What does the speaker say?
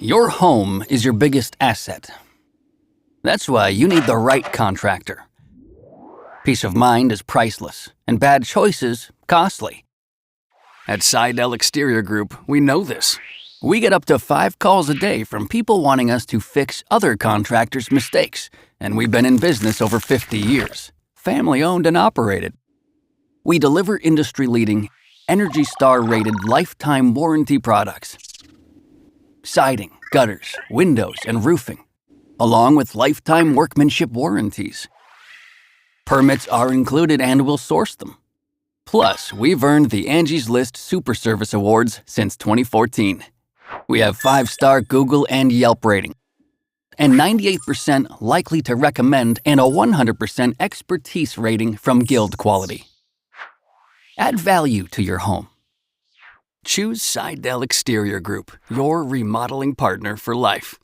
Your home is your biggest asset. That's why you need the right contractor. Peace of mind is priceless, and bad choices costly. At Seidel Exterior Group, we know this. We get up to 5 calls a day from people wanting us to fix other contractors' mistakes, and we've been in business over 50 years. Family-owned and operated. We deliver industry-leading, Energy Star-rated lifetime warranty products. Siding, gutters, windows, and roofing, along with lifetime workmanship warranties. Permits are included and we'll source them. Plus, we've earned the Angie's List Super Service Awards since 2014. We have 5-star Google and Yelp rating, and 98% likely to recommend and a 100% expertise rating from Guild Quality. Add value to your home. Choose Seidel Exterior Group, your remodeling partner for life.